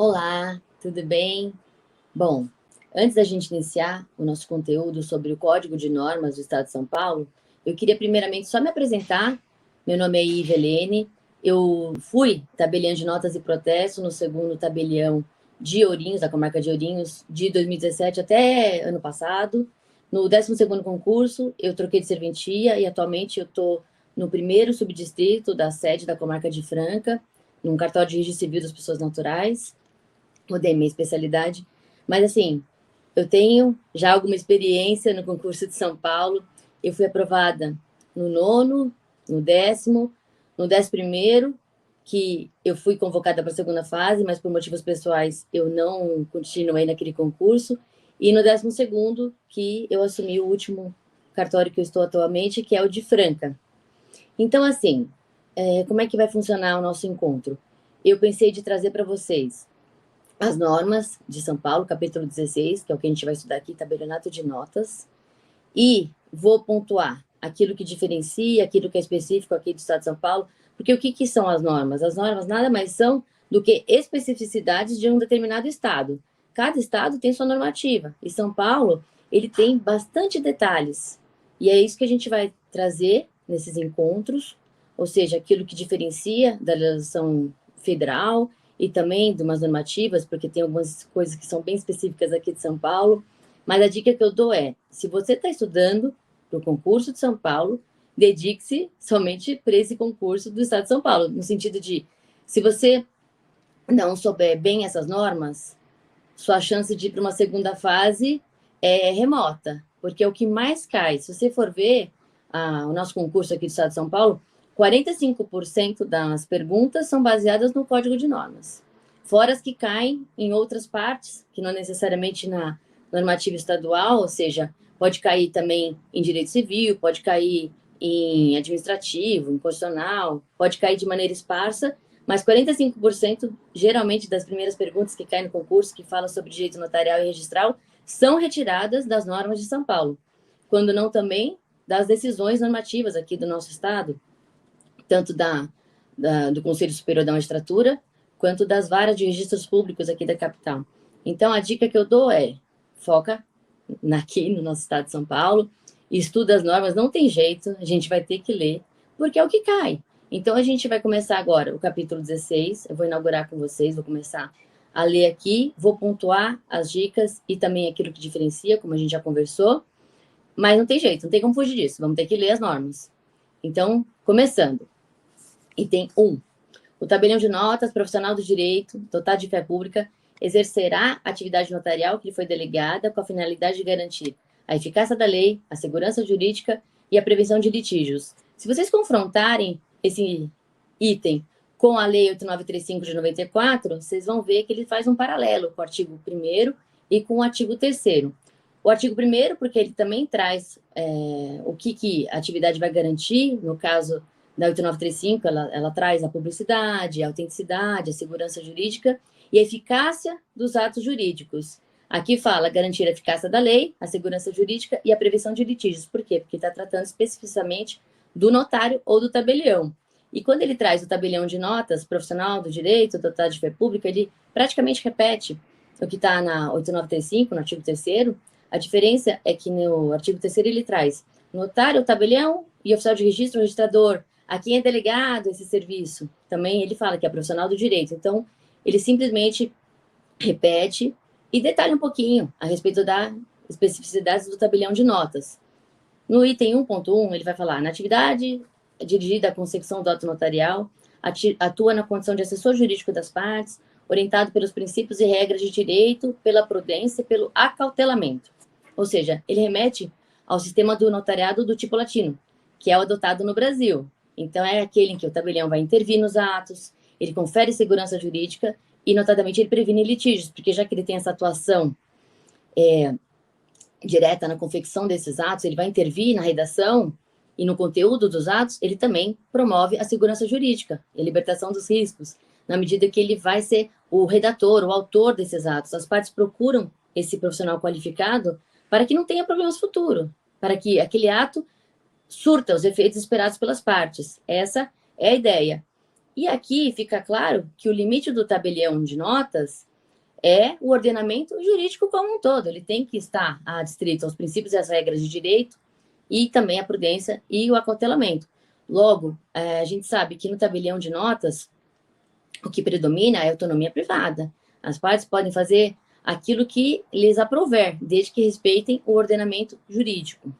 Olá, tudo bem? Bom, antes da gente iniciar o nosso conteúdo sobre o Código de Normas do Estado de São Paulo, eu queria primeiramente só me apresentar. Meu nome é Ivelene, eu fui tabelião de notas e protestos no segundo tabelião de Ourinhos, da comarca de Ourinhos, de 2017 até ano passado. No 12º concurso, eu troquei de serventia e atualmente eu estou no primeiro subdistrito da sede da comarca de Franca, num cartório de registro civil das pessoas naturais. Mudei minha especialidade, mas assim, eu tenho já alguma experiência no concurso de São Paulo. Eu fui aprovada no nono, no 10º, no 11º, que eu fui convocada para a segunda fase, mas por motivos pessoais eu não continuei naquele concurso, e no 12º, que eu assumi o último cartório que eu estou atualmente, que é o de Franca. Então, assim, como é que vai funcionar o nosso encontro? Eu pensei de trazer para vocês as normas de São Paulo, capítulo 16, que é o que a gente vai estudar aqui, tabelionato de notas, e vou pontuar aquilo que diferencia, aquilo que é específico aqui do Estado de São Paulo, porque o que são as normas? As normas nada mais são do que especificidades de um determinado estado. Cada estado tem sua normativa, e São Paulo, ele tem bastante detalhes, e é isso que a gente vai trazer nesses encontros, ou seja, aquilo que diferencia da legislação federal e também de umas normativas, porque tem algumas coisas que são bem específicas aqui de São Paulo. Mas a dica que eu dou é, se você está estudando para o concurso de São Paulo, dedique-se somente para esse concurso do Estado de São Paulo, no sentido de, se você não souber bem essas normas, sua chance de ir para uma segunda fase é remota, porque é o que mais cai. Se você for ver o nosso concurso aqui do Estado de São Paulo, 45% das perguntas são baseadas no Código de Normas, fora as que caem em outras partes, que não necessariamente na normativa estadual, ou seja, pode cair também em direito civil, pode cair em administrativo, em constitucional, pode cair de maneira esparsa, mas 45% geralmente das primeiras perguntas que caem no concurso, que falam sobre direito notarial e registral, são retiradas das normas de São Paulo, quando não também das decisões normativas aqui do nosso estado, tanto do Conselho Superior da Magistratura, quanto das varas de registros públicos aqui da capital. Então, a dica que eu dou é, foca aqui no nosso estado de São Paulo, estuda as normas, não tem jeito, a gente vai ter que ler, porque é o que cai. Então, a gente vai começar agora o capítulo 16, eu vou inaugurar com vocês, vou começar a ler aqui, vou pontuar as dicas e também aquilo que diferencia, como a gente já conversou, mas não tem jeito, não tem como fugir disso, vamos ter que ler as normas. Então, começando. Item 1. O tabelião de notas profissional do direito, dotado de fé pública, exercerá a atividade notarial que lhe foi delegada com a finalidade de garantir a eficácia da lei, a segurança jurídica e a prevenção de litígios. Se vocês confrontarem esse item com a Lei 8935 de 94, vocês vão ver que ele faz um paralelo com o artigo 1º e com o artigo 3º. O artigo 1º, porque ele também traz o que a atividade vai garantir, no caso da 8935, ela traz a publicidade, a autenticidade, a segurança jurídica e a eficácia dos atos jurídicos. Aqui fala garantir a eficácia da lei, a segurança jurídica e a prevenção de litígios. Por quê? Porque está tratando especificamente do notário ou do tabelião. E quando ele traz o tabelião de notas profissional do direito, dotado de fé pública, ele praticamente repete o que está na 8935, no artigo 3º. A diferença é que no artigo 3º ele traz notário, tabelião e oficial de registro, registrador, a quem é delegado esse serviço. Também ele fala que é profissional do direito. Então, ele simplesmente repete e detalha um pouquinho a respeito das especificidades do tabelião de notas. No item 1.1, ele vai falar, na atividade dirigida à consecução do ato notarial, atua na condição de assessor jurídico das partes, orientado pelos princípios e regras de direito, pela prudência e pelo acautelamento. Ou seja, ele remete ao sistema do notariado do tipo latino, que é o adotado no Brasil. Então, é aquele em que o tabelião vai intervir nos atos, ele confere segurança jurídica e, notadamente, ele previne litígios, porque já que ele tem essa atuação direta na confecção desses atos, ele vai intervir na redação e no conteúdo dos atos, ele também promove a segurança jurídica e a libertação dos riscos, na medida que ele vai ser o redator, o autor desses atos. As partes procuram esse profissional qualificado para que não tenha problemas futuros, para que aquele ato surta os efeitos esperados pelas partes. Essa é a ideia. E aqui fica claro que o limite do tabelião de notas é o ordenamento jurídico como um todo. Ele tem que estar adstrito aos princípios e às regras de direito e também a prudência e o acautelamento. Logo, a gente sabe que no tabelião de notas, o que predomina é a autonomia privada. As partes podem fazer aquilo que lhes aprouver, desde que respeitem o ordenamento jurídico.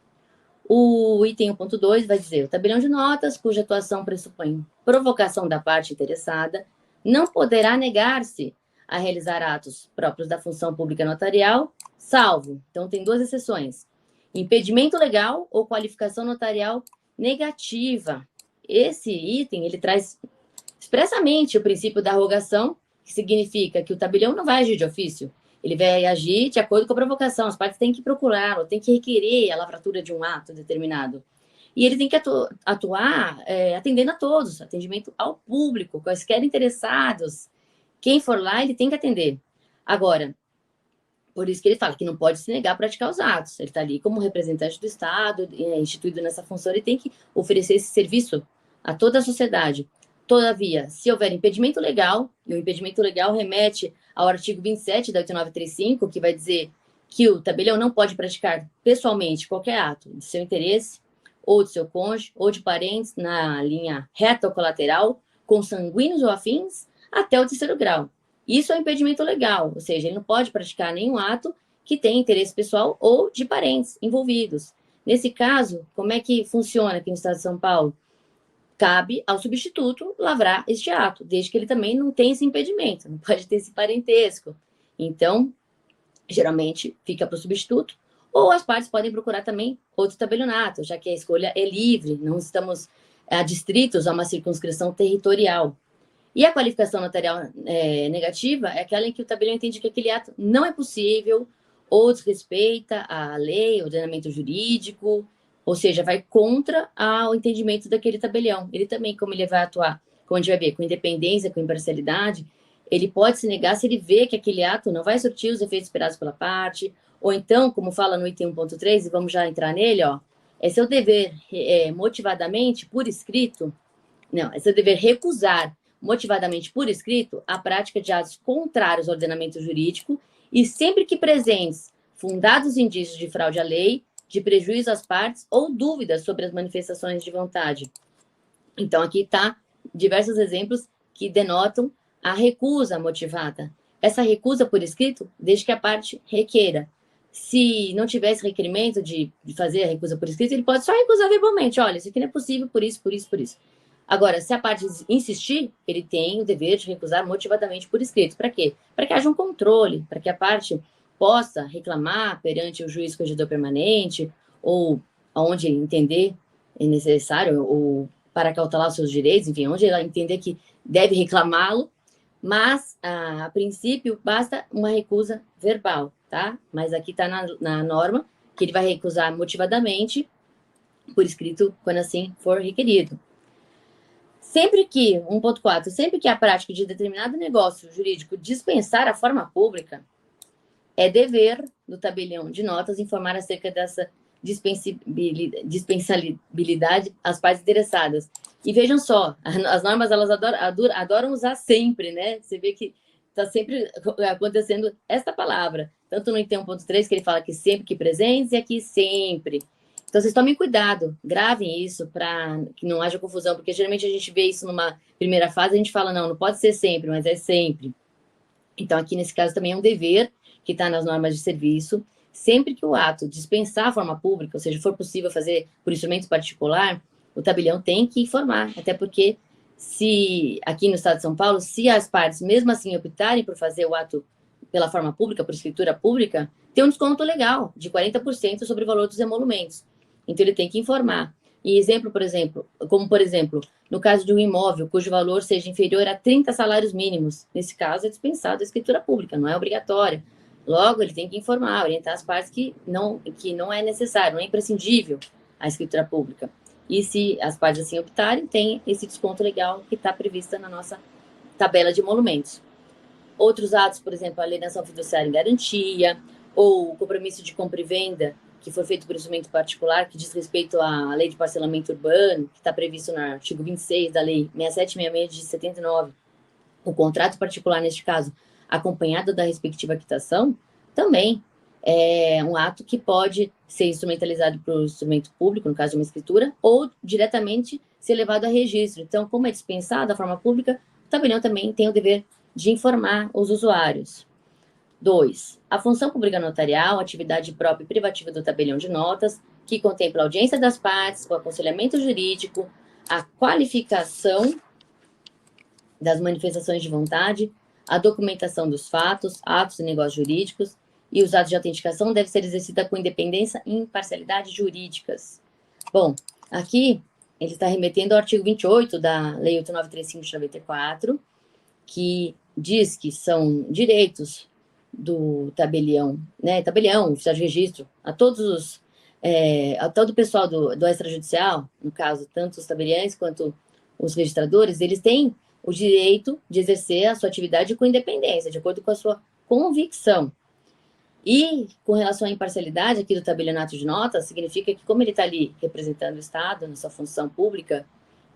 O item 1.2 vai dizer: o tabelião de notas, cuja atuação pressupõe provocação da parte interessada, não poderá negar-se a realizar atos próprios da função pública notarial, salvo, então tem duas exceções, impedimento legal ou qualificação notarial negativa. Esse item, ele traz expressamente o princípio da arrogação, que significa que o tabelião não vai agir de ofício, ele vai agir de acordo com a provocação. As partes têm que procurá-lo, têm que requerer a lavratura de um ato determinado. E ele tem que atuar atendendo a todos, atendimento ao público, quaisquer interessados. Quem for lá, ele tem que atender. Agora, por isso que ele fala que não pode se negar a praticar os atos. Ele está ali como representante do Estado, instituído nessa função, ele tem que oferecer esse serviço a toda a sociedade. Todavia, se houver impedimento legal, e o impedimento legal remete ao artigo 27 da 8935, que vai dizer que o tabelião não pode praticar pessoalmente qualquer ato de seu interesse, ou de seu cônjuge, ou de parentes, na linha reta ou colateral, consanguíneos ou afins, até o terceiro grau. Isso é um impedimento legal, ou seja, ele não pode praticar nenhum ato que tenha interesse pessoal ou de parentes envolvidos. Nesse caso, como é que funciona aqui no Estado de São Paulo? Cabe ao substituto lavrar este ato, desde que ele também não tenha esse impedimento, não pode ter esse parentesco. Então, geralmente, fica para o substituto, ou as partes podem procurar também outro tabelionato, já que a escolha é livre, não estamos adstritos a uma circunscrição territorial. E a qualificação notarial negativa é aquela em que o tabelião entende que aquele ato não é possível, ou desrespeita a lei, o ordenamento jurídico, ou seja, vai contra o entendimento daquele tabelião. Ele também, como ele vai atuar, como a gente vai ver, com independência, com imparcialidade, ele pode se negar se ele vê que aquele ato não vai surtir os efeitos esperados pela parte, ou então, como fala no item 1.3, e vamos já entrar nele, ó, é seu dever motivadamente, por escrito, não, é seu dever recusar motivadamente por escrito a prática de atos contrários ao ordenamento jurídico e sempre que presentes fundados indícios de fraude à lei, de prejuízo às partes ou dúvidas sobre as manifestações de vontade. Então, aqui está diversos exemplos que denotam a recusa motivada. Essa recusa por escrito, desde que a parte requeira. Se não tivesse requerimento de fazer a recusa por escrito, ele pode só recusar verbalmente. Olha, isso aqui não é possível por isso, por isso, por isso. Agora, se a parte insistir, ele tem o dever de recusar motivadamente por escrito. Para quê? Para que haja um controle, para que a parte possa reclamar perante o juiz corregedor permanente, ou aonde entender é necessário, ou para cautelar os seus direitos, enfim, onde ela entender que deve reclamá-lo, mas, a princípio, basta uma recusa verbal, tá? Mas aqui está na norma que ele vai recusar motivadamente por escrito, quando assim for requerido. Sempre que, 1.4, sempre que a prática de determinado negócio jurídico dispensar a forma pública, é dever do tabelião de notas informar acerca dessa dispensabilidade às partes interessadas. E vejam só, as normas, elas adoram usar sempre, né? Você vê que está sempre acontecendo esta palavra, tanto no item 1.3, que ele fala que sempre que presentes, e aqui sempre. Então, vocês tomem cuidado, gravem isso para que não haja confusão, porque geralmente a gente vê isso numa primeira fase, a gente fala, não pode ser sempre, mas é sempre. Então, aqui nesse caso também é um dever que está nas normas de serviço, sempre que o ato dispensar a forma pública, ou seja, for possível fazer por instrumento particular, o tabelião tem que informar, até porque se aqui no Estado de São Paulo, se as partes mesmo assim optarem por fazer o ato pela forma pública, por escritura pública, tem um desconto legal de 40% sobre o valor dos emolumentos. Então, ele tem que informar. E exemplo, por exemplo, no caso de um imóvel cujo valor seja inferior a 30 salários mínimos, nesse caso é dispensado a escritura pública, não é obrigatória. Logo, ele tem que informar, orientar as partes que não é necessário, não é imprescindível a escritura pública. E se as partes assim optarem, tem esse desconto legal que está prevista na nossa tabela de emolumentos. Outros atos, por exemplo, a alienação fiduciária em garantia, ou o compromisso de compra e venda, que foi feito por instrumento particular, que diz respeito à lei de parcelamento urbano, que está previsto no artigo 26 da lei 6766 de 79. O contrato particular, neste caso, acompanhado da respectiva quitação, também é um ato que pode ser instrumentalizado para o instrumento público, no caso de uma escritura, ou diretamente ser levado a registro. Então, como é dispensado da forma pública, o tabelião também tem o dever de informar os usuários. 2. A função pública notarial, atividade própria e privativa do tabelião de notas, que contempla a audiência das partes, o aconselhamento jurídico, a qualificação das manifestações de vontade, a documentação dos fatos, atos e negócios jurídicos, e os atos de autenticação devem ser exercida com independência e imparcialidade jurídicas. Bom, aqui ele está remetendo ao artigo 28 da Lei 8935 de 94, que diz que são direitos do tabelião, né, tabelião, oficial de registro, a todos os, a todo o pessoal do extrajudicial, no caso, tanto os tabeliães quanto os registradores, eles têm o direito de exercer a sua atividade com independência, de acordo com a sua convicção. E, com relação à imparcialidade aqui do tabelionato de notas, significa que, como ele está ali representando o Estado, na sua função pública,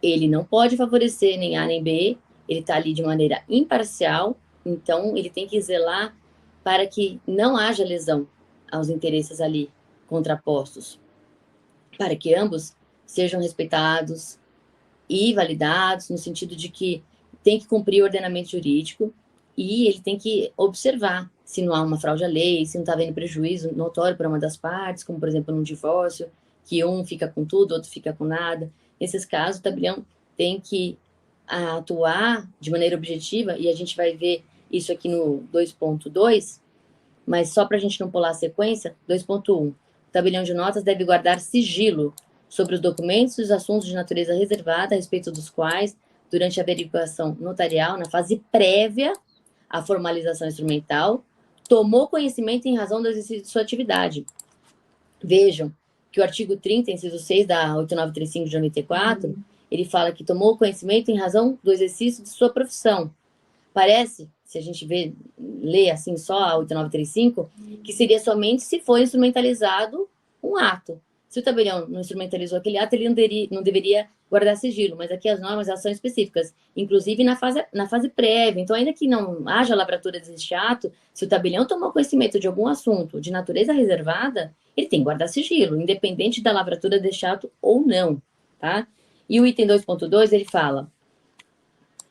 ele não pode favorecer nem A nem B, ele está ali de maneira imparcial, então ele tem que zelar para que não haja lesão aos interesses ali contrapostos, para que ambos sejam respeitados e validados, no sentido de que tem que cumprir o ordenamento jurídico e ele tem que observar se não há uma fraude à lei, se não está havendo prejuízo notório para uma das partes, como, por exemplo, num divórcio, que um fica com tudo, outro fica com nada. Nesses casos, o tabelião tem que atuar de maneira objetiva, e a gente vai ver isso aqui no 2.2, mas só para a gente não pular a sequência, 2.1. O tabelião de notas deve guardar sigilo sobre os documentos e os assuntos de natureza reservada, a respeito dos quais, durante a averiguação notarial, na fase prévia à formalização instrumental, tomou conhecimento em razão do exercício de sua atividade. Vejam que o artigo 30, inciso 6 da 8935 de 94, ele fala que tomou conhecimento em razão do exercício de sua profissão. Parece, se a gente lê assim só a 8935, que seria somente se for instrumentalizado um ato. Se o tabelião não instrumentalizou aquele ato, ele não deveria guardar sigilo, mas aqui as normas elas são específicas, inclusive na fase prévia. Então, ainda que não haja lavratura deste ato, se o tabelião tomou conhecimento de algum assunto de natureza reservada, ele tem que guardar sigilo, independente da lavratura deste ato ou não, tá? E o item 2.2, ele fala: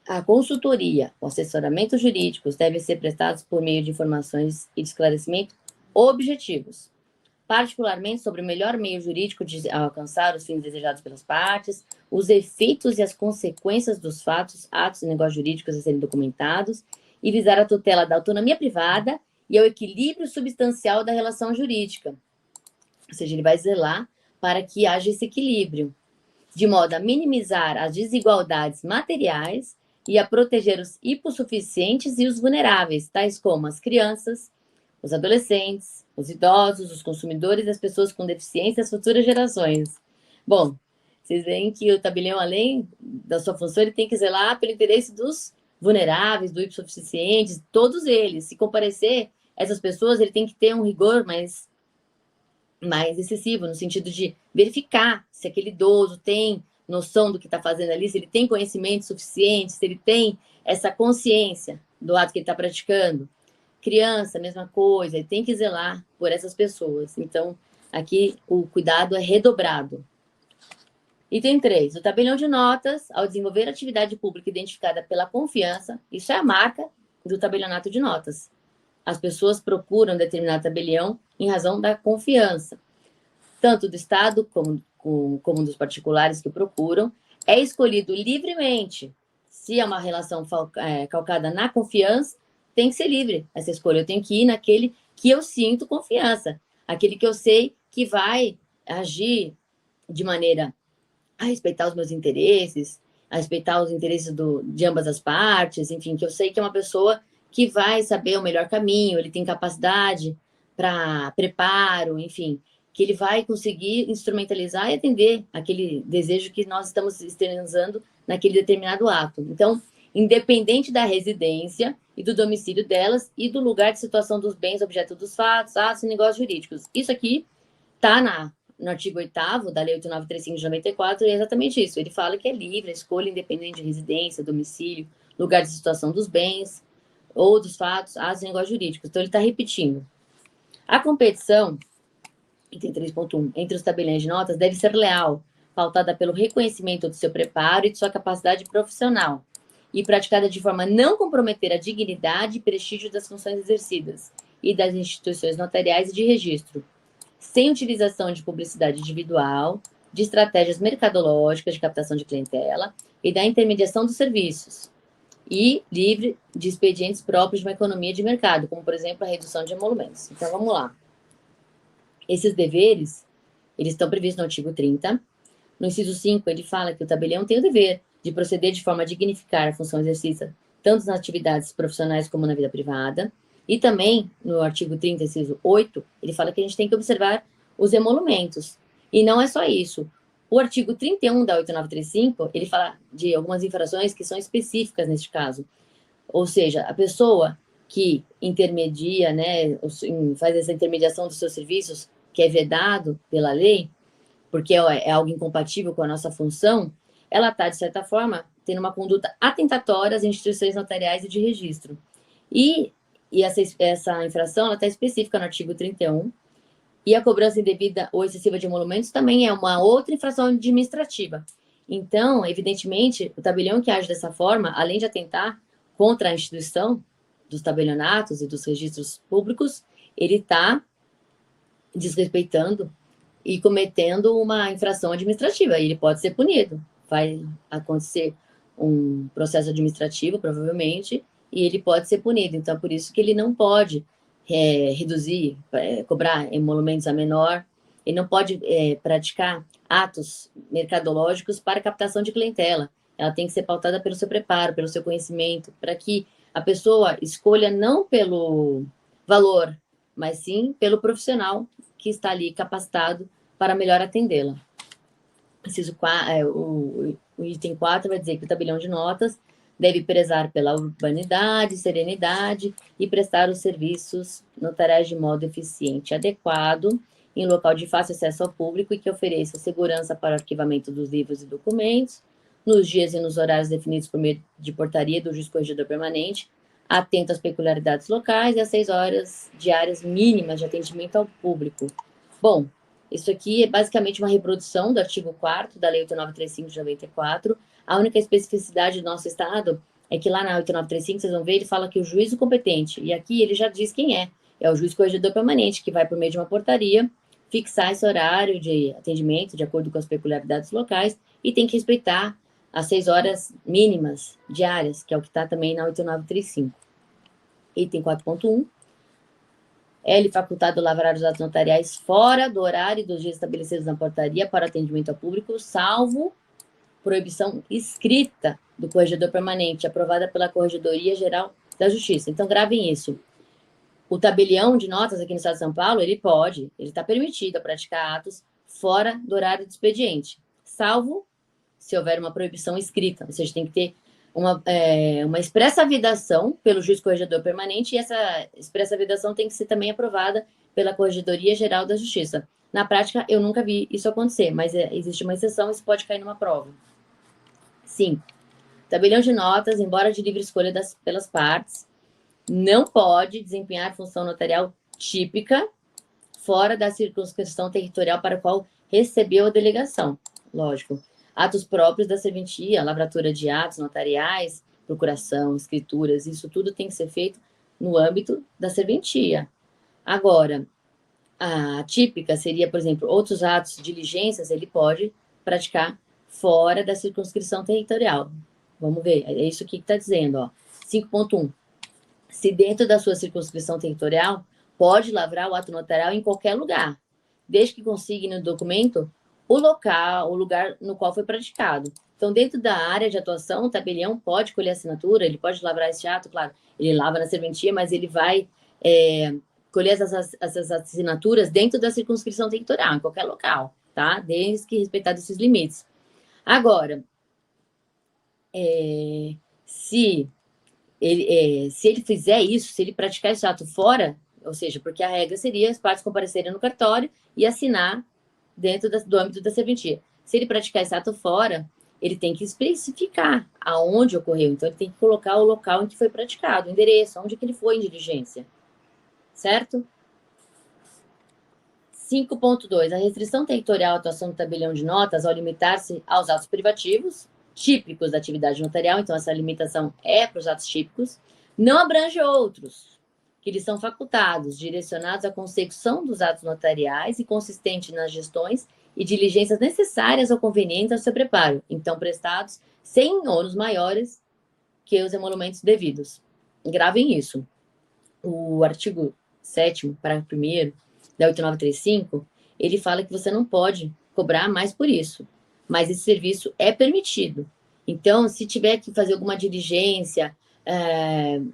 a consultoria, o assessoramento jurídicos devem ser prestados por meio de informações e de esclarecimento objetivos, particularmente sobre o melhor meio jurídico de alcançar os fins desejados pelas partes, os efeitos e as consequências dos fatos, atos e negócios jurídicos a serem documentados, e visar a tutela da autonomia privada e ao equilíbrio substancial da relação jurídica. Ou seja, ele vai zelar para que haja esse equilíbrio, de modo a minimizar as desigualdades materiais e a proteger os hipossuficientes e os vulneráveis, tais como as crianças, os adolescentes, os idosos, os consumidores e as pessoas com deficiência e as futuras gerações. Bom, vocês veem que o tabelião, além da sua função, ele tem que zelar pelo interesse dos vulneráveis, dos hipossuficientes, todos eles. Se comparecer essas pessoas, ele tem que ter um rigor mais excessivo, no sentido de verificar se aquele idoso tem noção do que está fazendo ali, se ele tem conhecimento suficiente, se ele tem essa consciência do ato que ele está praticando. Criança, mesma coisa, ele tem que zelar por essas pessoas. Então, aqui o cuidado é redobrado. Item 3. O tabelião de notas, ao desenvolver atividade pública identificada pela confiança, isso é a marca do tabelionato de notas. As pessoas procuram determinado tabelião em razão da confiança, tanto do Estado como dos particulares que o procuram. É escolhido livremente. Se é uma relação calcada na confiança, tem que ser livre essa escolha. Eu tenho que ir naquele que eu sinto confiança, aquele que eu sei que vai agir de maneira a respeitar os meus interesses, a respeitar os interesses de ambas as partes, enfim, que eu sei que é uma pessoa que vai saber o melhor caminho, ele tem capacidade para preparo, enfim, que ele vai conseguir instrumentalizar e atender aquele desejo que nós estamos externalizando naquele determinado ato. Então, independente da residência e do domicílio delas e do lugar de situação dos bens, objeto dos fatos, atos e negócios jurídicos. Isso aqui está no artigo 8º da Lei 8935 de 94, e é exatamente isso. Ele fala que é livre a escolha independente de residência, domicílio, lugar de situação dos bens, ou dos fatos, atos e negócios jurídicos. Então, ele está repetindo. A competição, item 3.1, entre os tabeliões de notas deve ser leal, pautada pelo reconhecimento do seu preparo e de sua capacidade profissional, e praticada de forma a não comprometer a dignidade e prestígio das funções exercidas e das instituições notariais e de registro, sem utilização de publicidade individual, de estratégias mercadológicas de captação de clientela e da intermediação dos serviços, e livre de expedientes próprios de uma economia de mercado, como, por exemplo, a redução de emolumentos. Então, vamos lá. Esses deveres, eles estão previstos no artigo 30. No inciso 5, ele fala que o tabelião tem o dever de proceder de forma a dignificar a função exercida, tanto nas atividades profissionais como na vida privada. E também, no artigo 30, inciso 8, ele fala que a gente tem que observar os emolumentos. E não é só isso. O artigo 31 da 8935, ele fala de algumas infrações que são específicas neste caso. Ou seja, a pessoa que intermedia, né, faz essa intermediação dos seus serviços, que é vedado pela lei, porque é algo incompatível com a nossa função, ela está, de certa forma, tendo uma conduta atentatória às instituições notariais e de registro. E essa infração está específica no artigo 31, e a cobrança indevida ou excessiva de emolumentos também é uma outra infração administrativa. Então, evidentemente, o tabelião que age dessa forma, além de atentar contra a instituição dos tabelionatos e dos registros públicos, ele está desrespeitando e cometendo uma infração administrativa, e ele pode ser punido. Vai acontecer um processo administrativo, provavelmente, e ele pode ser punido. Então, por isso que ele não pode reduzir, cobrar emolumentos a menor, ele não pode praticar atos mercadológicos para captação de clientela. Ela tem que ser pautada pelo seu preparo, pelo seu conhecimento, para que a pessoa escolha não pelo valor, mas sim pelo profissional que está ali capacitado para melhor atendê-la. O item 4 vai dizer que o tabelião de notas deve prezar pela urbanidade, serenidade e prestar os serviços notariais de modo eficiente e adequado, em local de fácil acesso ao público e que ofereça segurança para o arquivamento dos livros e documentos, nos dias e nos horários definidos por meio de portaria do juiz corregedor permanente, atento às peculiaridades locais e às 6 horas diárias mínimas de atendimento ao público. Bom, isso aqui é basicamente uma reprodução do artigo 4º da Lei 8935 de 94. A única especificidade do nosso Estado é que lá na 8935, vocês vão ver, ele fala que o juízo competente, e aqui ele já diz quem é o juiz corregedor permanente, que vai, por meio de uma portaria, fixar esse horário de atendimento de acordo com as peculiaridades locais e tem que respeitar as 6 horas mínimas diárias, que é o que está também na 8935. Item 4.1. É-lhe facultado lavrar os atos notariais fora do horário e dos dias estabelecidos na portaria para atendimento ao público, salvo proibição escrita do corregedor permanente, aprovada pela Corregedoria Geral da Justiça. Então, gravem isso. O tabelião de notas aqui no Estado de São Paulo, ele está permitido a praticar atos fora do horário do expediente, salvo se houver uma proibição escrita, ou seja, tem que ter uma expressa vedação pelo juiz corregedor permanente, e essa expressa vedação tem que ser também aprovada pela Corregedoria Geral da Justiça. Na prática, eu nunca vi isso acontecer, mas existe uma exceção, isso pode cair numa prova. 5. Tabelião de notas, embora de livre escolha pelas partes, não pode desempenhar função notarial típica fora da circunscrição territorial para a qual recebeu a delegação. Lógico. Atos próprios da serventia, lavratura de atos notariais, procuração, escrituras, isso tudo tem que ser feito no âmbito da serventia. Agora, a típica seria, por exemplo, outros atos, diligências, ele pode praticar fora da circunscrição territorial. Vamos ver, é isso aqui que está dizendo, ó. 5.1. Se dentro da sua circunscrição territorial, pode lavrar o ato notarial em qualquer lugar, desde que consigne no documento o local, o lugar no qual foi praticado. Então, dentro da área de atuação, o tabelião pode colher assinatura, ele pode lavrar esse ato, claro, ele lava na serventia, mas ele vai colher essas assinaturas dentro da circunscrição territorial, em qualquer local, tá? Desde que respeitados esses limites. Agora, se ele fizer isso, se ele praticar esse ato fora, ou seja, porque a regra seria as partes comparecerem no cartório e assinar dentro do âmbito da serventia. Se ele praticar esse ato fora, ele tem que especificar aonde ocorreu. Então, ele tem que colocar o local em que foi praticado, o endereço, onde que ele foi em diligência. Certo? 5.2. A restrição territorial à atuação do tabelião de notas ao limitar-se aos atos privativos, típicos da atividade notarial, então essa limitação é para os atos típicos, não abrange outros, que lhes são facultados, direcionados à consecução dos atos notariais e consistente nas gestões e diligências necessárias ou convenientes ao seu preparo, então prestados sem ônus maiores que os emolumentos devidos. Gravem isso. O artigo 7º, parágrafo 1º, da 8935, ele fala que você não pode cobrar mais por isso, mas esse serviço é permitido. Então, se tiver que fazer alguma diligência,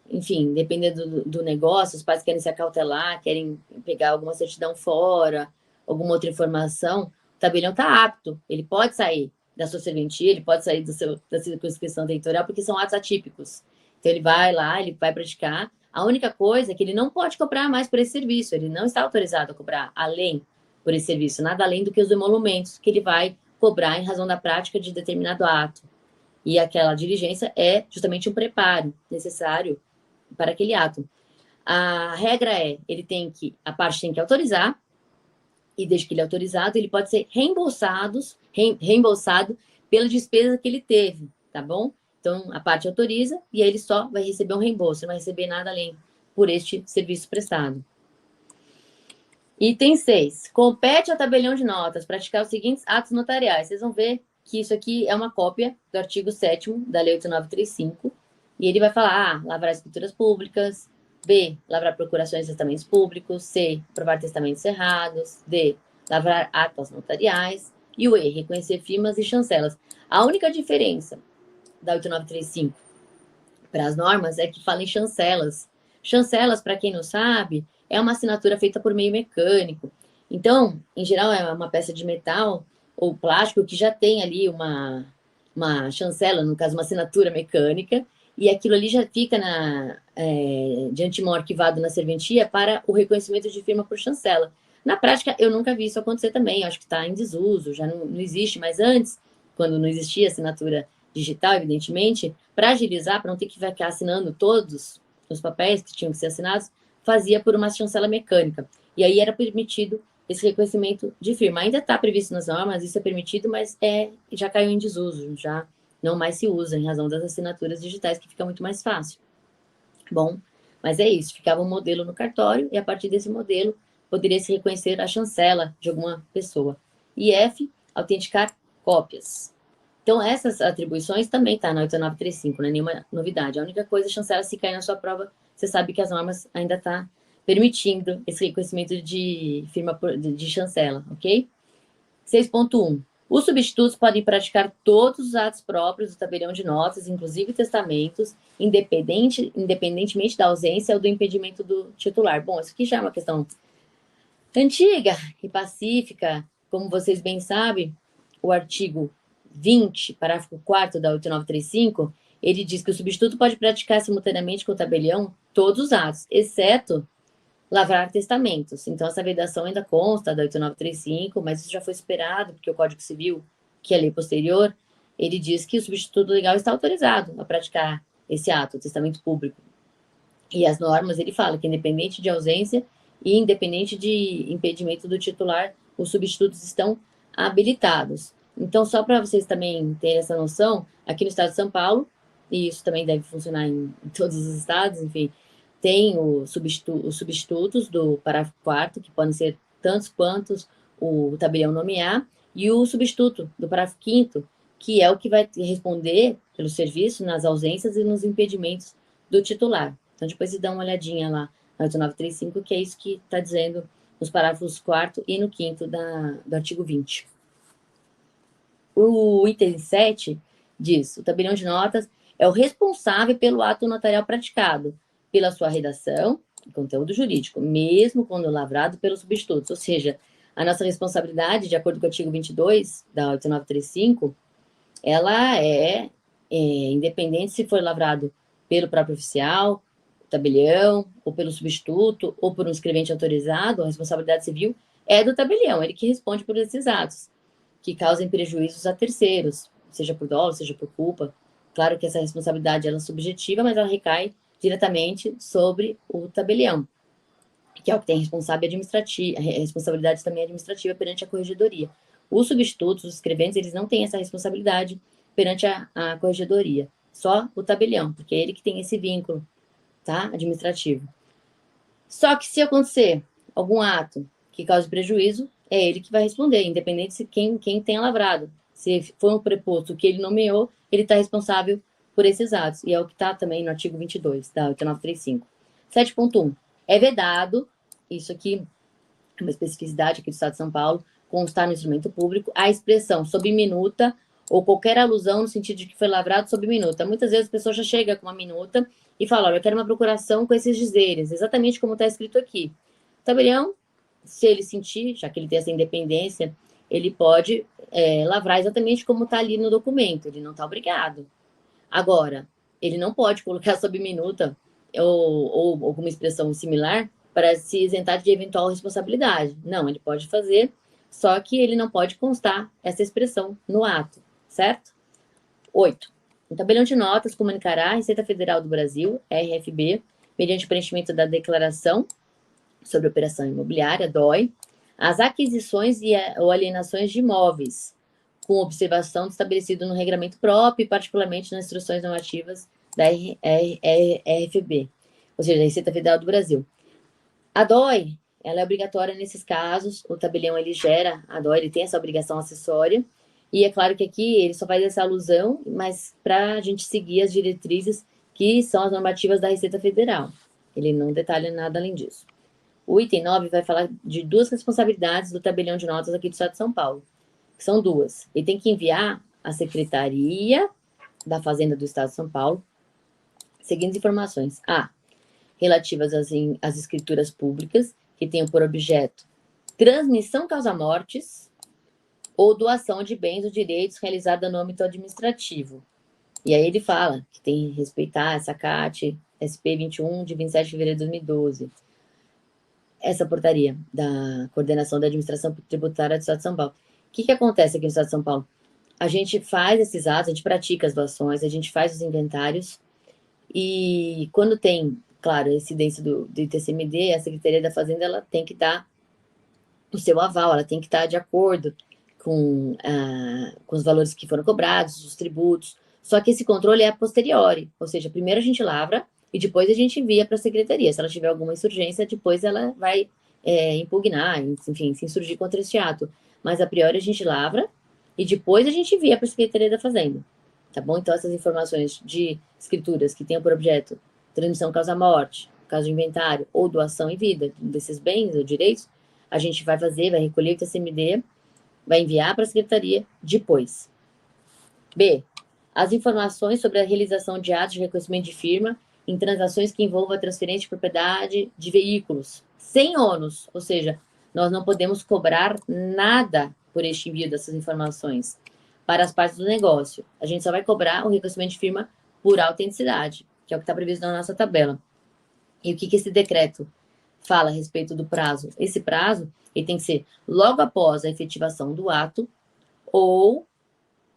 enfim, dependendo do negócio, os pais querem se acautelar, querem pegar alguma certidão fora, alguma outra informação, o tabelião está apto, ele pode sair da sua serventia, ele pode sair da circunscrição territorial, porque são atos atípicos. Então, ele vai lá, ele vai praticar. A única coisa é que ele não pode cobrar mais por esse serviço, ele não está autorizado a cobrar além por esse serviço, nada além do que os emolumentos que ele vai cobrar em razão da prática de determinado ato. E aquela diligência é justamente um preparo necessário para aquele ato. A regra é, a parte tem que autorizar, e desde que ele é autorizado, ele pode ser reembolsado pela despesa que ele teve, tá bom? Então, a parte autoriza e aí ele só vai receber um reembolso, não vai receber nada além por este serviço prestado. Item 6. Compete ao tabelião de notas praticar os seguintes atos notariais. Vocês vão ver que isso aqui é uma cópia do artigo 7º da Lei 8935, e ele vai falar A, lavrar escrituras públicas, B, lavrar procurações e testamentos públicos, C, aprovar testamentos cerrados, D, lavrar atas notariais, e o E, reconhecer firmas e chancelas. A única diferença da 8935 para as normas é que fala em chancelas. Chancelas, para quem não sabe, é uma assinatura feita por meio mecânico. Então, em geral, é uma peça de metal ou plástico que já tem ali uma chancela, no caso, uma assinatura mecânica, e aquilo ali já fica de antemão arquivado na serventia para o reconhecimento de firma por chancela. Na prática, eu nunca vi isso acontecer também, eu acho que está em desuso, já não existe, mas antes, quando não existia assinatura digital, evidentemente, para agilizar, para não ter que ficar assinando todos os papéis que tinham que ser assinados, fazia por uma chancela mecânica. E aí era permitido esse reconhecimento de firma. Ainda está previsto nas normas, isso é permitido, mas já caiu em desuso, já não mais se usa em razão das assinaturas digitais, que fica muito mais fácil. Bom, mas é isso, ficava um modelo no cartório e a partir desse modelo poderia se reconhecer a chancela de alguma pessoa. E F, autenticar cópias. Então, essas atribuições também tá na 8935, não é nenhuma novidade. A única coisa, chancela, se cair na sua prova, você sabe que as normas ainda tá permitindo esse reconhecimento de firma de chancela, ok? 6.1. Os substitutos podem praticar todos os atos próprios do tabelião de notas, inclusive testamentos, independentemente da ausência ou do impedimento do titular. Bom, isso aqui já é uma questão antiga e pacífica. Como vocês bem sabem, o artigo 20, parágrafo 4º da 8935, ele diz que o substituto pode praticar simultaneamente com o tabelião todos os atos, exceto lavrar testamentos. Então, essa vedação ainda consta da 8935, mas isso já foi superado, porque o Código Civil, que é a lei posterior, ele diz que o substituto legal está autorizado a praticar esse ato, o testamento público. E as normas, ele fala que independente de ausência e independente de impedimento do titular, os substitutos estão habilitados. Então, só para vocês também terem essa noção, aqui no estado de São Paulo, e isso também deve funcionar em todos os estados, enfim, tem os substitutos do parágrafo 4º, que podem ser tantos quantos o tabelião nomear, e o substituto do parágrafo 5º, que é o que vai responder pelo serviço nas ausências e nos impedimentos do titular. Então, depois vocês dão uma olhadinha lá na 8935, que é isso que está dizendo nos parágrafos 4º e no 5º do artigo 20. O item 7 diz: o tabelião de notas é o responsável pelo ato notarial praticado, pela sua redação e conteúdo jurídico, mesmo quando lavrado pelos substitutos. Ou seja, a nossa responsabilidade, de acordo com o artigo 22 da 8935, ela é independente se for lavrado pelo próprio oficial, tabelião, ou pelo substituto, ou por um escrevente autorizado. A responsabilidade civil é do tabelião, ele que responde por esses atos, que causem prejuízos a terceiros, seja por dolo, seja por culpa. Claro que essa responsabilidade ela é subjetiva, mas ela recai diretamente sobre o tabelião, que é o que tem responsabilidade também administrativa perante a corregedoria. Os substitutos, os escreventes, eles não têm essa responsabilidade perante a corregedoria, só o tabelião, porque é ele que tem esse vínculo, tá, administrativo. Só que se acontecer algum ato que cause prejuízo, é ele que vai responder, independente se quem tenha lavrado. Se for um preposto que ele nomeou, ele está responsável por esses atos. E é o que está também no artigo 22 da 8935. 7.1. É vedado, isso aqui é uma especificidade aqui do Estado de São Paulo, constar no instrumento público, a expressão sob minuta ou qualquer alusão no sentido de que foi lavrado sob minuta. Muitas vezes a pessoa já chega com uma minuta e fala, olha, eu quero uma procuração com esses dizeres, exatamente como está escrito aqui. O tabelião, se ele sentir, já que ele tem essa independência, ele pode lavrar exatamente como está ali no documento, ele não está obrigado. Agora, ele não pode colocar sob minuta ou alguma expressão similar para se isentar de eventual responsabilidade. Não, ele pode fazer, só que ele não pode constar essa expressão no ato, certo? 8. O tabelião de notas comunicará à Receita Federal do Brasil, RFB, mediante o preenchimento da declaração sobre operação imobiliária, DOI, as aquisições ou alienações de imóveis, com observação do estabelecido no regramento próprio e particularmente nas instruções normativas da RFB, ou seja, da Receita Federal do Brasil. A DOI, ela é obrigatória nesses casos, o tabelião ele gera a DOI, ele tem essa obrigação acessória, e é claro que aqui ele só faz essa alusão, mas para a gente seguir as diretrizes que são as normativas da Receita Federal. Ele não detalha nada além disso. O item 9 vai falar de duas responsabilidades do tabelião de notas aqui do Estado de São Paulo, que são duas. Ele tem que enviar à Secretaria da Fazenda do Estado de São Paulo seguintes informações. A. Relativas às escrituras públicas, que tenham por objeto transmissão causa-mortes ou doação de bens ou direitos realizada no âmbito administrativo. E aí ele fala que tem que respeitar essa CAT SP 21 de 27 de fevereiro de 2012. Essa portaria da Coordenação da Administração Tributária do Estado de São Paulo. O que acontece aqui no Estado de São Paulo? A gente faz esses atos, a gente pratica as doações, a gente faz os inventários e quando tem, claro, a incidência do ITCMD, a Secretaria da Fazenda ela tem que dar o seu aval, ela tem que estar de acordo com os valores que foram cobrados, os tributos. Só que esse controle é a posteriori, ou seja, primeiro a gente lavra e depois a gente envia para a Secretaria. Se ela tiver alguma insurgência, depois ela vai impugnar, enfim, se insurgir contra esse ato. Mas a priori a gente lavra e depois a gente envia para a Secretaria da Fazenda. Tá bom? Então, essas informações de escrituras que tenham por objeto transmissão causa-morte, caso de inventário ou doação em vida desses bens ou direitos, a gente vai fazer, vai recolher o TCMD, vai enviar para a Secretaria depois. B. As informações sobre a realização de atos de reconhecimento de firma em transações que envolvam a transferência de propriedade de veículos, sem ônus, ou seja, nós não podemos cobrar nada por este envio dessas informações para as partes do negócio. A gente só vai cobrar o reconhecimento de firma por autenticidade, que é o que está previsto na nossa tabela. E o que esse decreto fala a respeito do prazo? Esse prazo ele tem que ser logo após a efetivação do ato ou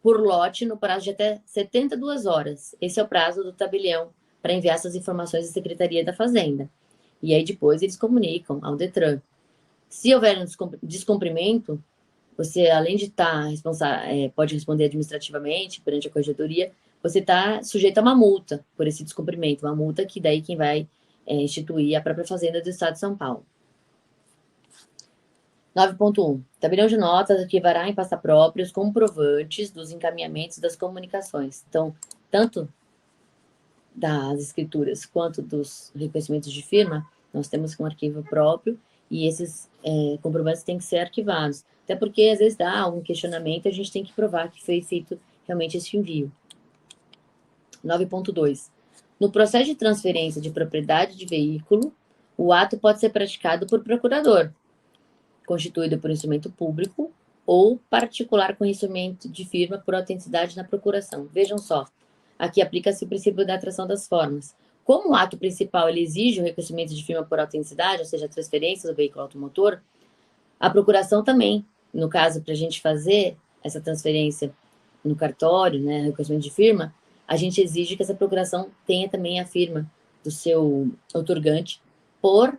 por lote no prazo de até 72 horas. Esse é o prazo do tabelião para enviar essas informações à Secretaria da Fazenda. E aí depois eles comunicam ao Detran. Se houver um descumprimento, você, além de estar responsável, pode responder administrativamente perante a corregedoria, você está sujeito a uma multa por esse descumprimento, uma multa que daí quem vai instituir a própria Fazenda do Estado de São Paulo. 9.1. Tabelião de notas arquivará em pasta própria os comprovantes dos encaminhamentos das comunicações. Então, tanto das escrituras quanto dos reconhecimentos de firma, nós temos um arquivo próprio e esses comprovantes têm que ser arquivados. Até porque, às vezes, dá um questionamento e a gente tem que provar que foi feito realmente esse envio. 9.2. No processo de transferência de propriedade de veículo, o ato pode ser praticado por procurador, constituído por instrumento público ou particular com instrumento de firma por autenticidade na procuração. Vejam só, aqui aplica-se o princípio da atração das formas. Como o ato principal ele exige o reconhecimento de firma por autenticidade, ou seja, a transferência do veículo automotor, a procuração também, no caso, para a gente fazer essa transferência no cartório, né, reconhecimento de firma, a gente exige que essa procuração tenha também a firma do seu outorgante por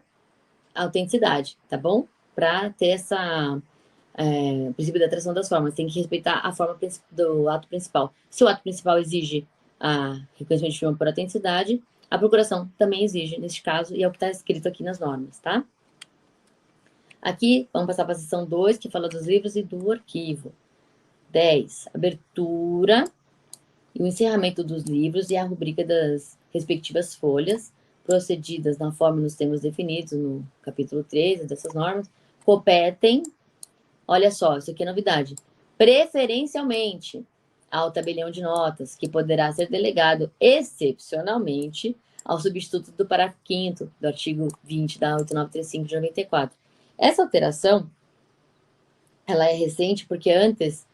autenticidade, tá bom? Para ter essa princípio da atração das formas, tem que respeitar a forma do ato principal. Se o ato principal exige a reconhecimento de firma por autenticidade, a procuração também exige, neste caso, e é o que está escrito aqui nas normas, tá? Aqui, vamos passar para a seção 2, que fala dos livros e do arquivo. 10. Abertura e o encerramento dos livros e a rubrica das respectivas folhas, procedidas na forma e nos termos definidos no capítulo 13 dessas normas, competem, olha só, isso aqui é novidade, preferencialmente ao tabelião de notas, que poderá ser delegado excepcionalmente ao substituto do parágrafo 5º do artigo 20 da 8935 de 94. Essa alteração, ela é recente porque antes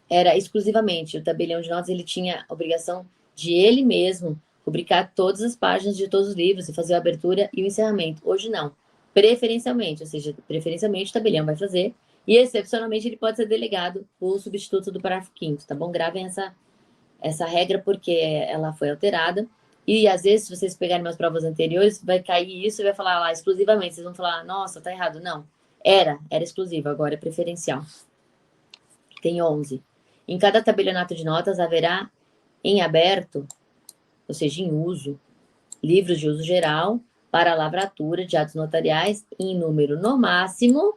era exclusivamente o tabelião de notas, ele tinha a obrigação de ele mesmo rubricar todas as páginas de todos os livros e fazer a abertura e o encerramento. Hoje não, preferencialmente, ou seja, preferencialmente o tabelião vai fazer e excepcionalmente ele pode ser delegado o substituto do parágrafo 5º, tá bom? Gravem essa regra porque ela foi alterada e às vezes se vocês pegarem umas provas anteriores vai cair isso e vai falar lá exclusivamente, vocês vão falar, nossa, tá errado. Não, era exclusivo, agora é preferencial. Tem 11. Em cada tabelionato de notas haverá em aberto, ou seja, em uso, livros de uso geral para a lavratura de atos notariais em número no máximo,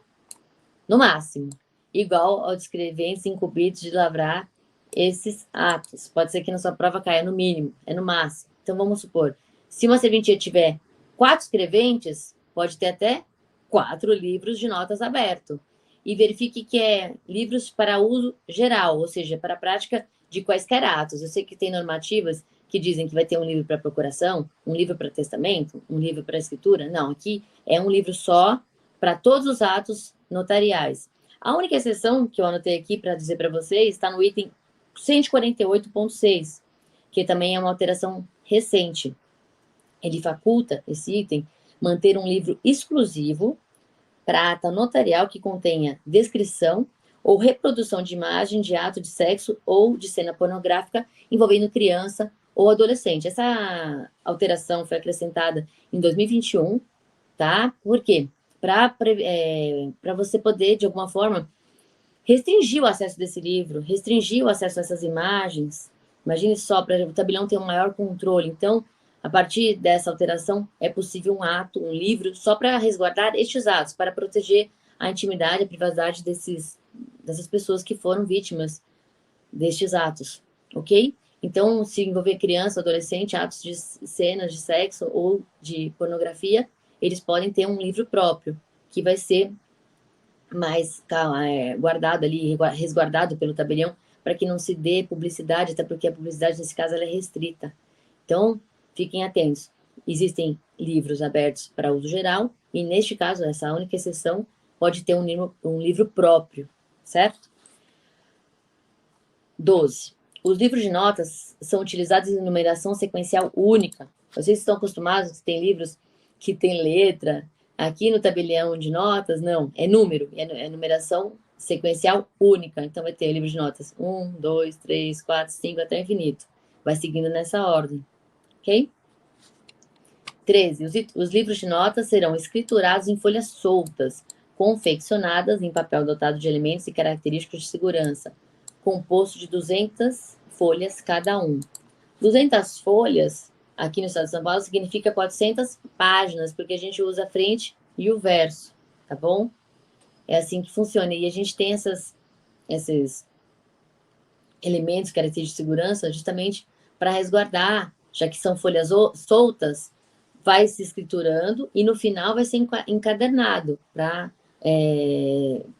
igual ao de escreventes incumbidos de lavrar esses atos. Pode ser que na sua prova caia no mínimo, é no máximo. Então, vamos supor, se uma serventia tiver 4 escreventes, pode ter até 4 livros de notas abertos. E verifique que é livros para uso geral, ou seja, para a prática de quaisquer atos. Eu sei que tem normativas que dizem que vai ter um livro para procuração, um livro para testamento, um livro para escritura. Não, aqui é um livro só para todos os atos notariais. A única exceção que eu anotei aqui para dizer para vocês está no item 148.6, que também é uma alteração recente. Ele faculta, esse item, manter um livro exclusivo para ata notarial que contenha descrição ou reprodução de imagem de ato de sexo ou de cena pornográfica envolvendo criança ou adolescente. Essa alteração foi acrescentada em 2021, tá? Por quê? Para você poder, de alguma forma, restringir o acesso desse livro, restringir o acesso a essas imagens. Imagine só, para o tabelião ter um maior controle. Então, a partir dessa alteração, é possível um ato, um livro, só para resguardar estes atos, para proteger a intimidade, a privacidade dessas pessoas que foram vítimas destes atos, ok? Então, se envolver criança, adolescente, atos de cenas de sexo ou de pornografia, eles podem ter um livro próprio, que vai ser mais guardado ali, resguardado pelo tabelião, para que não se dê publicidade, até porque a publicidade, nesse caso, ela é restrita. Então, fiquem atentos. Existem livros abertos para uso geral, e neste caso, essa única exceção, pode ter um livro próprio, certo? 12. Os livros de notas são utilizados em numeração sequencial única. Vocês estão acostumados que tem livros que tem letra. Aqui no tabelião de notas, não, é número, é numeração sequencial única. Então, vai ter livro de notas 1, 2, 3, 4, 5, até o infinito. Vai seguindo nessa ordem, ok? 13. Os livros de notas serão escriturados em folhas soltas, confeccionadas em papel dotado de elementos e características de segurança, composto de 200 folhas cada um. 200 folhas, aqui no estado de São Paulo, significa 400 páginas, porque a gente usa a frente e o verso, tá bom? É assim que funciona. E a gente tem esses elementos, características de segurança, justamente para resguardar, já que são folhas soltas, vai se escriturando e no final vai ser encadernado para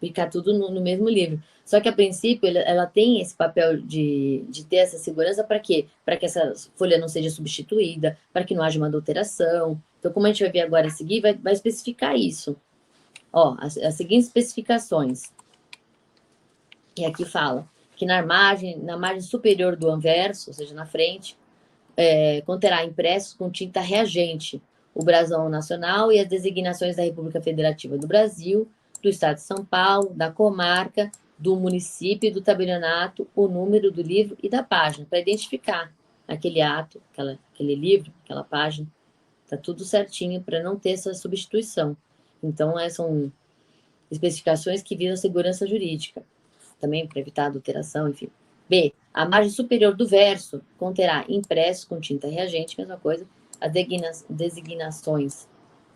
ficar tudo no mesmo livro. Só que, a princípio, ela tem esse papel de ter essa segurança para quê? Para que essa folha não seja substituída, para que não haja uma adulteração. Então, como a gente vai ver agora a seguir, vai especificar isso. Ó, as seguintes especificações. E aqui fala que na margem superior do anverso, ou seja, na frente, conterá impressos com tinta reagente o brasão nacional e as designações da República Federativa do Brasil, do Estado de São Paulo, da comarca do município e do tabelionato o número do livro e da página, para identificar aquele ato, aquele livro, aquela página. Está tudo certinho para não ter essa substituição. Então, são especificações que visam a segurança jurídica, também para evitar adulteração, enfim. B. A margem superior do verso conterá impressos com tinta reagente, mesma coisa, as designações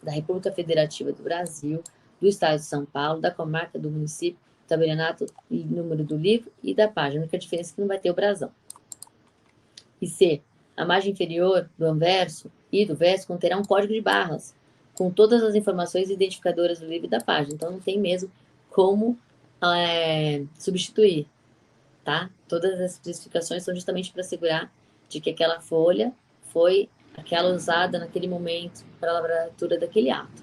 da República Federativa do Brasil, do Estado de São Paulo, da comarca, do município, tabelionato e número do livro e da página. A única diferença é que não vai ter o brasão. E C. A margem inferior do anverso e do verso conterá um código de barras, com todas as informações identificadoras do livro e da página. Então, não tem mesmo como substituir, tá? Todas as especificações são justamente para assegurar de que aquela folha foi aquela usada naquele momento para a lavratura daquele ato.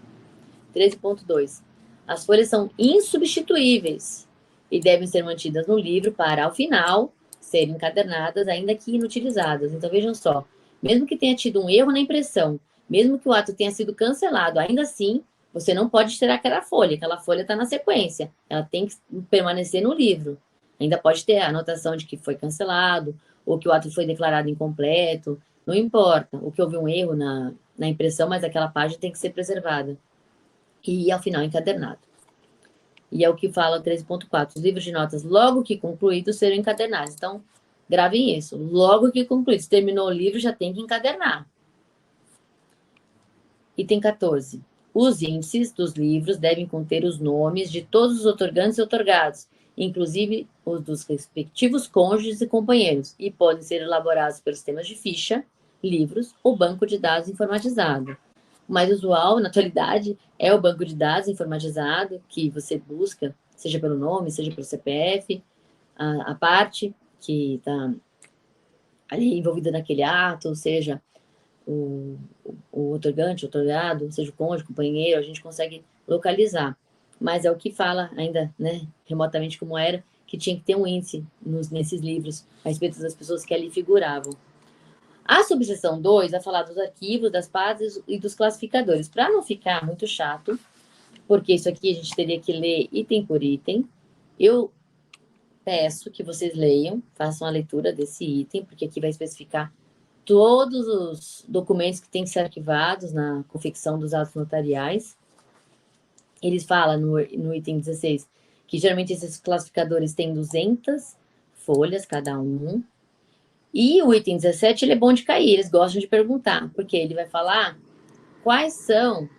13.2. As folhas são insubstituíveis e devem ser mantidas no livro para, ao final, serem encadernadas, ainda que inutilizadas. Então, vejam só, mesmo que tenha tido um erro na impressão, mesmo que o ato tenha sido cancelado, ainda assim, você não pode tirar aquela folha está na sequência, ela tem que permanecer no livro. Ainda pode ter a anotação de que foi cancelado, ou que o ato foi declarado incompleto, não importa, ou que houve um erro na impressão, mas aquela página tem que ser preservada. E, ao final, encadernado. E é o que fala o 13.4. Os livros de notas, logo que concluídos, serão encadernados. Então, gravem isso. Logo que concluídos, terminou o livro, já tem que encadernar. Item 14. Os índices dos livros devem conter os nomes de todos os outorgantes e outorgados, inclusive os dos respectivos cônjuges e companheiros, e podem ser elaborados pelos sistemas de ficha, livros ou banco de dados informatizado. O mais usual, na atualidade, é o banco de dados informatizado, que você busca, seja pelo nome, seja pelo CPF, a parte que está ali envolvida naquele ato, seja o outorgante, o outorgado, seja o cônjuge, o companheiro, a gente consegue localizar. Mas é o que fala ainda, né, remotamente como era, que tinha que ter um índice nesses livros a respeito das pessoas que ali figuravam. A subseção 2 vai falar dos arquivos, das partes e dos classificadores. Para não ficar muito chato, porque isso aqui a gente teria que ler item por item, eu peço que vocês leiam, façam a leitura desse item, porque aqui vai especificar todos os documentos que têm que ser arquivados na confecção dos atos notariais. Eles falam no item 16 que geralmente esses classificadores têm 200 folhas cada um. E o item 17, ele é bom de cair, eles gostam de perguntar, porque ele vai falar quais são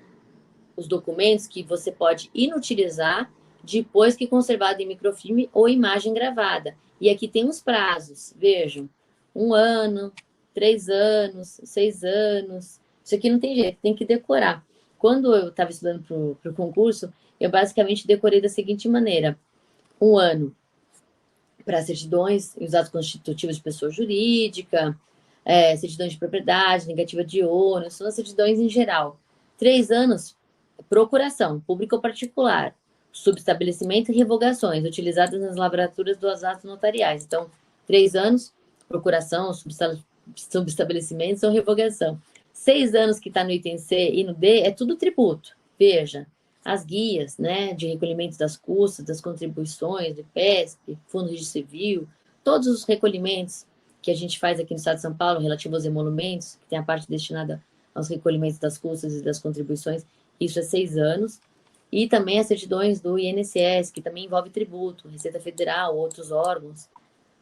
os documentos que você pode inutilizar depois que conservado em microfilme ou imagem gravada. E aqui tem os prazos, vejam, 1 ano, 3 anos, 6 anos, isso aqui não tem jeito, tem que decorar. Quando eu estava estudando para o concurso, eu basicamente decorei da seguinte maneira: 1 ano para certidões e os atos constitutivos de pessoa jurídica, certidões de propriedade, negativa de ônus, são as certidões em geral. 3 anos, procuração, pública ou particular, subestabelecimento e revogações, utilizadas nas lavraturas dos atos notariais. Então, 3 anos, procuração, subestabelecimento ou revogação. 6 anos que está no item C e no D é tudo tributo. Veja, as guias, né, de recolhimento das custas, das contribuições, do IPESP, Fundo de Civil, todos os recolhimentos que a gente faz aqui no Estado de São Paulo, relativo aos emolumentos, que tem a parte destinada aos recolhimentos das custas e das contribuições, isso é 6 anos. E também as certidões do INSS, que também envolve tributo, Receita Federal, outros órgãos,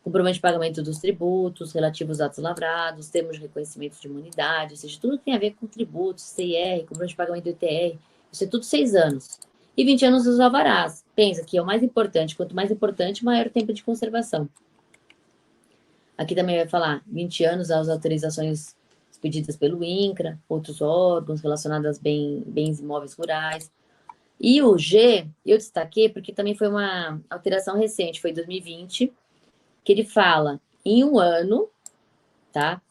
comprovante de pagamento dos tributos, relativos aos atos lavrados, termos de reconhecimento de imunidade, ou seja, tudo que tem a ver com tributos, CIR, comprovante de pagamento do ITR, isso é tudo 6 anos. E 20 anos dos alvarás. Pensa que é o mais importante. Quanto mais importante, maior o tempo de conservação. Aqui também vai falar 20 anos as autorizações expedidas pelo INCRA, outros órgãos relacionados a bens imóveis rurais. E o G, eu destaquei porque também foi uma alteração recente, foi em 2020, que ele fala em 1 ano, tá?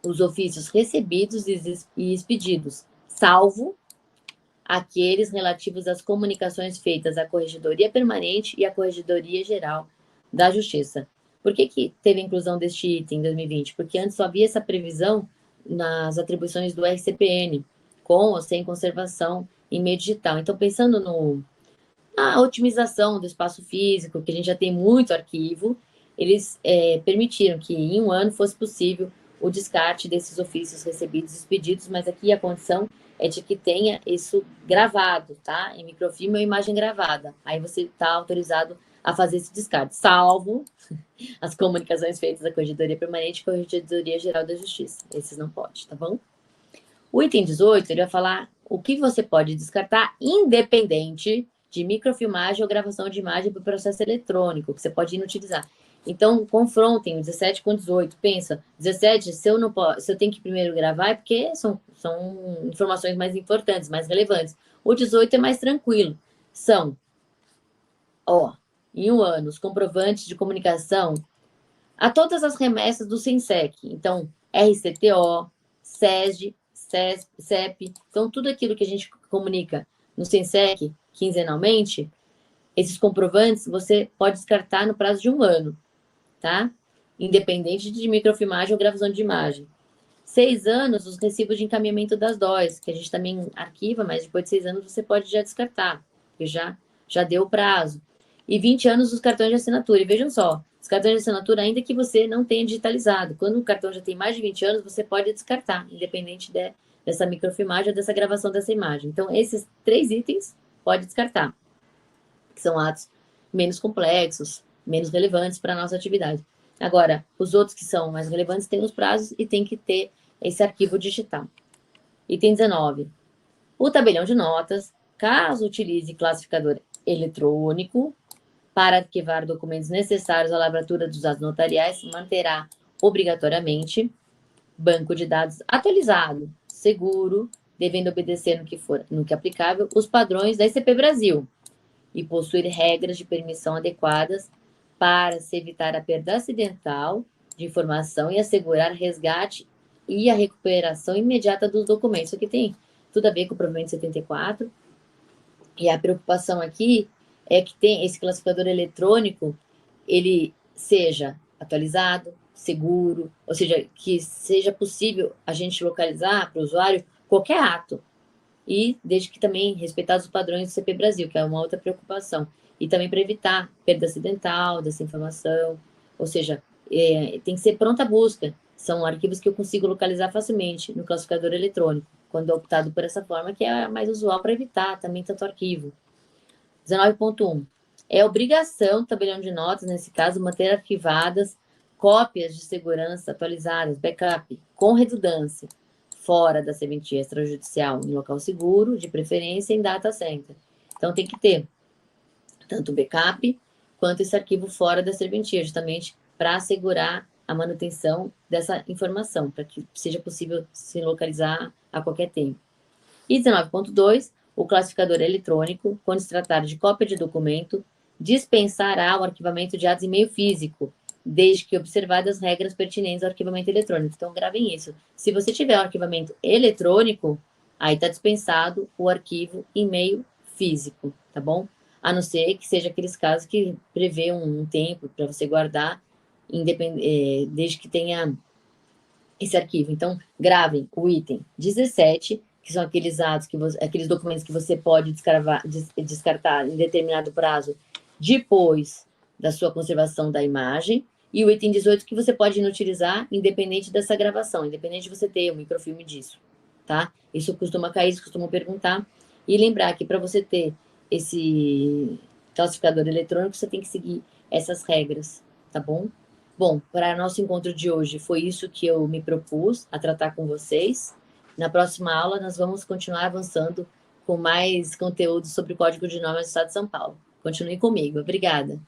Os ofícios recebidos e expedidos, salvo aqueles relativos às comunicações feitas à Corregedoria Permanente e à Corregedoria Geral da Justiça. Por que teve a inclusão deste item em 2020? Porque antes só havia essa previsão nas atribuições do RCPN, com ou sem conservação em meio digital. Então, pensando A otimização do espaço físico, que a gente já tem muito arquivo, eles permitiram que em um ano fosse possível o descarte desses ofícios recebidos e expedidos, mas aqui a condição é de que tenha isso gravado, tá? Em microfilme ou imagem gravada. Aí você está autorizado a fazer esse descarte, salvo as comunicações feitas da Corregedoria Permanente e Corregedoria Geral da Justiça. Esses não pode, tá bom? O item 18, ele vai falar o que você pode descartar independente de microfilmagem ou gravação de imagem para o processo eletrônico, que você pode inutilizar. Então, confrontem o 17 com o 18. Pensa, 17, se eu tenho que primeiro gravar, é porque são informações mais importantes, mais relevantes. O 18 é mais tranquilo. São, em um ano, os comprovantes de comunicação a todas as remessas do SENSEC. Então, RCTO, SESD, CEP. Então, tudo aquilo que a gente comunica no SENSEC quinzenalmente, esses comprovantes você pode descartar no prazo de um ano, tá? Independente de microfilmagem ou gravação de imagem. 6 anos, os recibos de encaminhamento das DOIs, que a gente também arquiva, mas depois de 6 anos você pode já descartar, porque já deu o prazo. E 20 anos, os cartões de assinatura. E vejam só, os cartões de assinatura, ainda que você não tenha digitalizado, quando o cartão já tem mais de 20 anos, você pode descartar, independente dessa microfilmagem ou dessa gravação dessa imagem. Então, esses 3 itens pode descartar, que são atos menos complexos, menos relevantes para a nossa atividade. Agora, os outros que são mais relevantes têm os prazos e tem que ter esse arquivo digital. Item 19. O tabelião de notas, caso utilize classificador eletrônico para arquivar documentos necessários à lavratura dos atos notariais, manterá obrigatoriamente banco de dados atualizado, seguro, devendo obedecer no que aplicável os padrões da ICP Brasil e possuir regras de permissão adequadas para se evitar a perda acidental de informação e assegurar resgate e a recuperação imediata dos documentos. Isso aqui tem tudo a ver com o provimento 74. E a preocupação aqui é que tem esse classificador eletrônico, ele seja atualizado, seguro, ou seja, que seja possível a gente localizar para o usuário qualquer ato. E desde que também respeitados os padrões do CP Brasil, que é uma outra preocupação. E também para evitar perda acidental dessa informação, ou seja, tem que ser pronta a busca. São arquivos que eu consigo localizar facilmente no classificador eletrônico, quando é optado por essa forma, que é a mais usual para evitar também tanto arquivo. 19.1. É obrigação do tabelião de notas, nesse caso, manter arquivadas cópias de segurança atualizadas, backup, com redundância, fora da serventia extrajudicial, em local seguro, de preferência em data center. Então, tem que ter tanto o backup quanto esse arquivo fora da serventia, justamente para assegurar a manutenção dessa informação, para que seja possível se localizar a qualquer tempo. E 19.2, o classificador eletrônico, quando se tratar de cópia de documento, dispensará o arquivamento de atos em meio físico, desde que observadas as regras pertinentes ao arquivamento eletrônico. Então, gravem isso. Se você tiver um arquivamento eletrônico, aí está dispensado o arquivo em meio físico, tá bom? A não ser que seja aqueles casos que prevê um tempo para você guardar, desde que tenha esse arquivo. Então, gravem o item 17, que são aqueles atos, aqueles documentos que você pode descartar em determinado prazo depois da sua conservação da imagem, e o item 18 que você pode inutilizar independente dessa gravação, independente de você ter um microfilme disso, tá? Isso costuma cair, isso costuma perguntar, e lembrar que para você ter esse classificador eletrônico, você tem que seguir essas regras, tá bom? Bom, para nosso encontro de hoje, foi isso que eu me propus a tratar com vocês. Na próxima aula, nós vamos continuar avançando com mais conteúdo sobre o Código de Normas do Estado de São Paulo. Continue comigo. Obrigada.